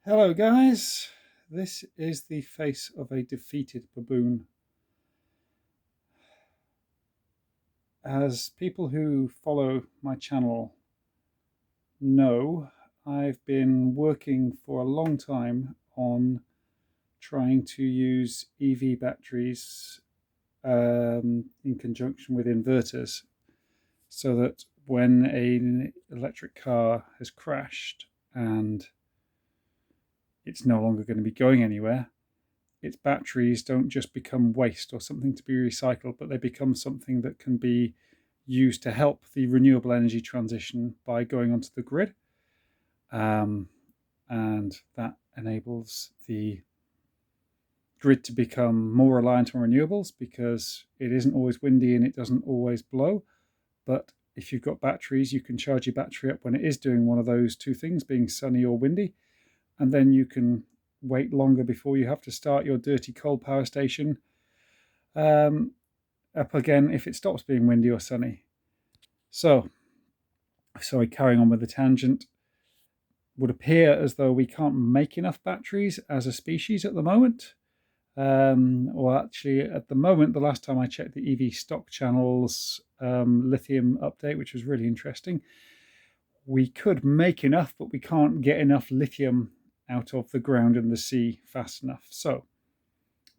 Hello guys, this is the face of a defeated baboon. As people who follow my channel know, I've been working for a long time on trying to use EV batteries in conjunction with inverters so that when an electric car has crashed and it's no longer going to be going anywhere, its batteries don't just become waste or something to be recycled, but they become something that can be used to help the renewable energy transition by going onto the grid. And that enables the grid to become more reliant on renewables because it isn't always windy and it doesn't always blow. But if you've got batteries, you can charge your battery up when it is doing one of those two things, being sunny or windy, and then you can wait longer before you have to start your dirty coal power station up again if it stops being windy or sunny. So, sorry, carrying on with the tangent, would appear as though we can't make enough batteries as a species at the moment. Or actually, at the moment, the last time I checked the EV stock channel's lithium update, which was really interesting, we could make enough, but we can't get enough lithium out of the ground and the sea fast enough. So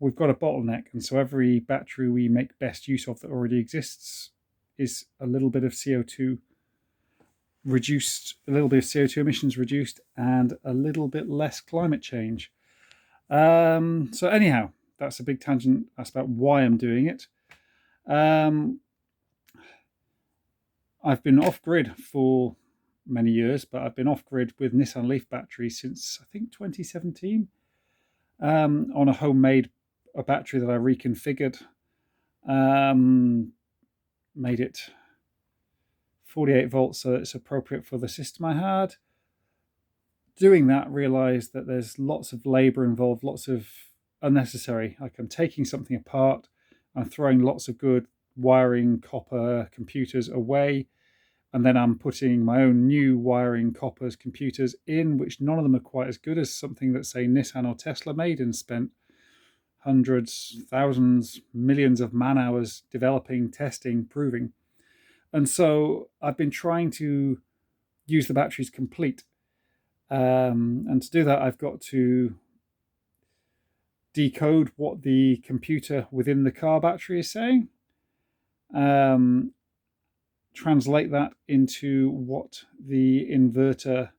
we've got a bottleneck, and so every battery we make best use of that already exists is a little bit of CO2 reduced, a little bit of CO2 emissions reduced, and a little bit less climate change. So anyhow, that's a big tangent. That's about why I'm doing it. I've been off-grid for many years, but I've been off-grid with Nissan Leaf batteries since I think 2017 on a homemade battery that I reconfigured, made it 48 volts so it's appropriate for the system I had. Doing that, realized that there's lots of labor involved, lots of unnecessary. Like I'm taking something apart, I'm throwing lots of good wiring, copper, computers away, and then I'm putting my own new wiring, coppers, computers in, which none of them are quite as good as something that, say, Nissan or Tesla made and spent hundreds, thousands, millions of man hours developing, testing, proving. And so I've been trying to use the batteries complete. And to do that, I've got to decode what the computer within the car battery is saying, translate that into what the inverter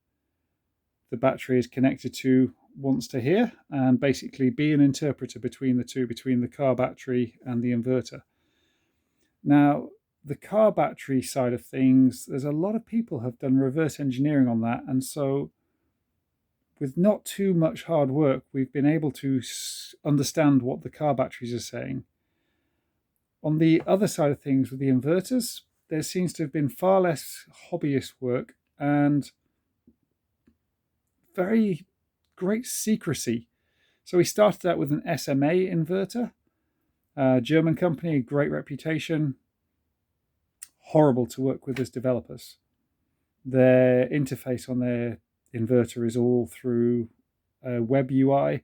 the battery is connected to wants to hear, and basically be an interpreter between the two, between the car battery and the inverter. Now, the car battery side of things, there's a lot of people have done reverse engineering on that, and so with not too much hard work, we've been able to understand what the car batteries are saying. On the other side of things, with the inverters, there seems to have been far less hobbyist work and very great secrecy. So we started out with an SMA inverter, a German company, great reputation, horrible to work with as developers. Their interface on their inverter is all through web UI,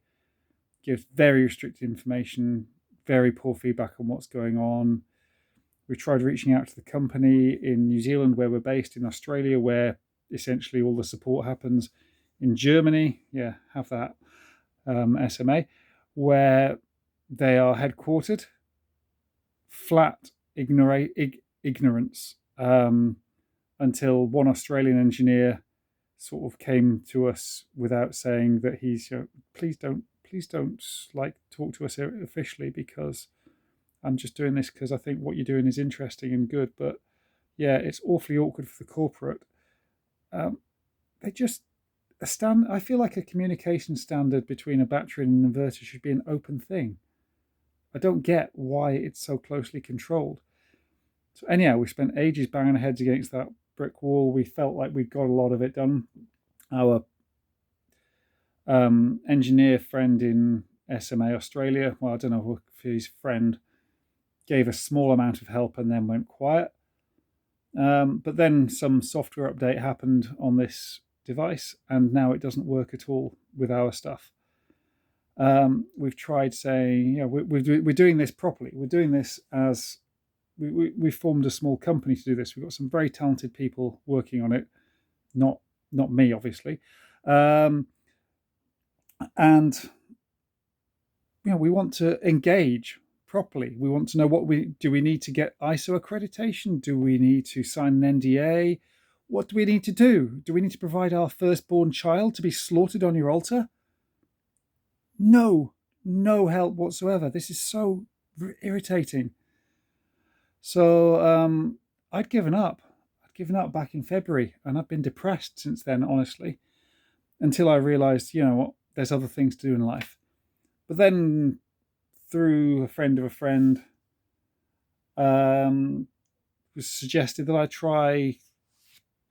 gives very restricted information, very poor feedback on what's going on. We tried reaching out to the company in New Zealand, where we're based, in Australia, where essentially all the support happens, in Germany, have that SMA, where they are headquartered. Flat ignorance until one Australian engineer sort of came to us without saying that he's, please don't like talk to us officially, because I'm just doing this because I think what you're doing is interesting and good. But yeah, it's awfully awkward for the corporate. They just I feel like a communication standard between a battery and an inverter should be an open thing. I don't get why it's so closely controlled. So anyhow, we spent ages banging our heads against that brick wall. We felt like we'd got a lot of it done. Our engineer friend in SMA Australia, well, I don't know if he's friend, gave a small amount of help and then went quiet. But then some software update happened on this device, and now it doesn't work at all with our stuff. We've tried saying, we're doing this properly. We're doing this as we formed a small company to do this. We've got some very talented people working on it, not me, obviously, and we want to engage properly. We want to know what we need to get ISO accreditation? Do we need to sign an NDA? What do we need to do? Do we need to provide our firstborn child to be slaughtered on your altar? No help whatsoever. This is so irritating. So I'd given up. Back in February, and I've been depressed since then, honestly, until I realized, there's other things to do in life. But then, through a friend of a friend, was suggested that I try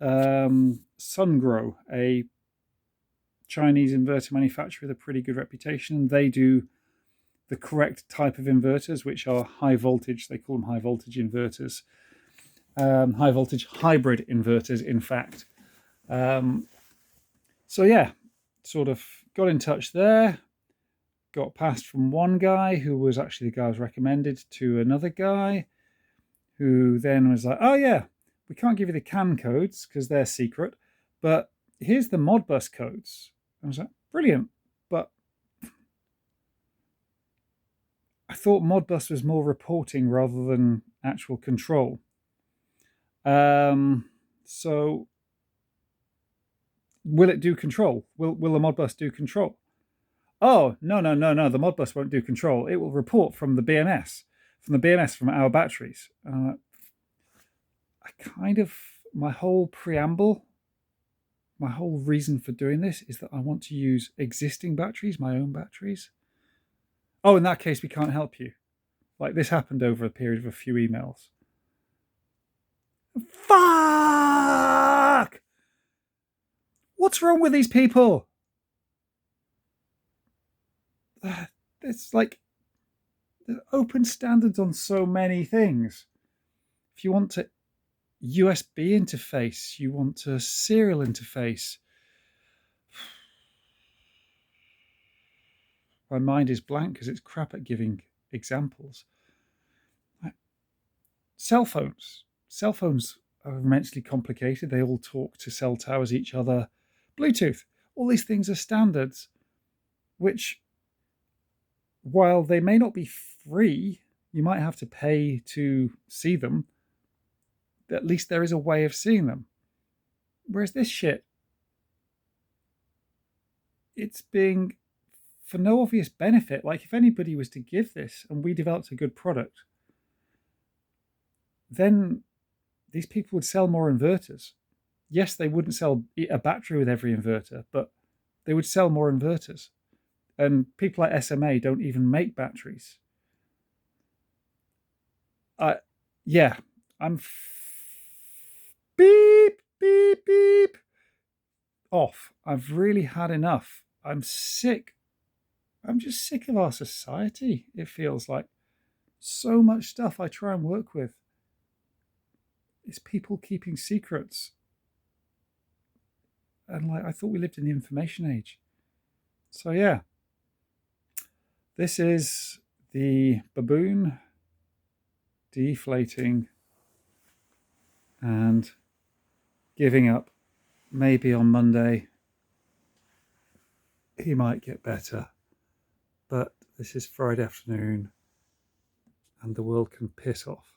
SunGrow, a Chinese inverter manufacturer with a pretty good reputation. They do the correct type of inverters, which are high voltage. They call them high voltage inverters. High voltage hybrid inverters, in fact. So yeah, sort of got in touch there, got passed from one guy who was actually the guy I was recommended to another guy who then was like, oh yeah, we can't give you the CAN codes because they're secret, but here's the Modbus codes. I was like, brilliant. But I thought Modbus was more reporting rather than actual control. So will it do control? Will the Modbus do control? Oh, no. The Modbus won't do control. It will report from the BMS, from our batteries. My whole preamble, my whole reason for doing this is that I want to use existing batteries, my own batteries. Oh, in that case, we can't help you. Like, this happened over a period of a few emails. Fuck! What's wrong with these people? It's like there's open standards on so many things. If you want a USB interface, you want a serial interface. My mind is blank because it's crap at giving examples. Cell phones are immensely complicated. They all talk to cell towers, each other. Bluetooth, all these things are standards, which, while they may not be free, you might have to pay to see them. At least there is a way of seeing them. Whereas this shit, it's being for no obvious benefit. Like, if anybody was to give this and we developed a good product, then these people would sell more inverters. Yes, they wouldn't sell a battery with every inverter, but they would sell more inverters. And people like SMA don't even make batteries. I'm beep off. I've really had enough. I'm sick. I'm just sick of our society. It feels like so much stuff I try and work with is people keeping secrets. And I thought we lived in the information age. So yeah, this is the baboon deflating and giving up. Maybe on Monday he might get better, but this is Friday afternoon and the world can piss off.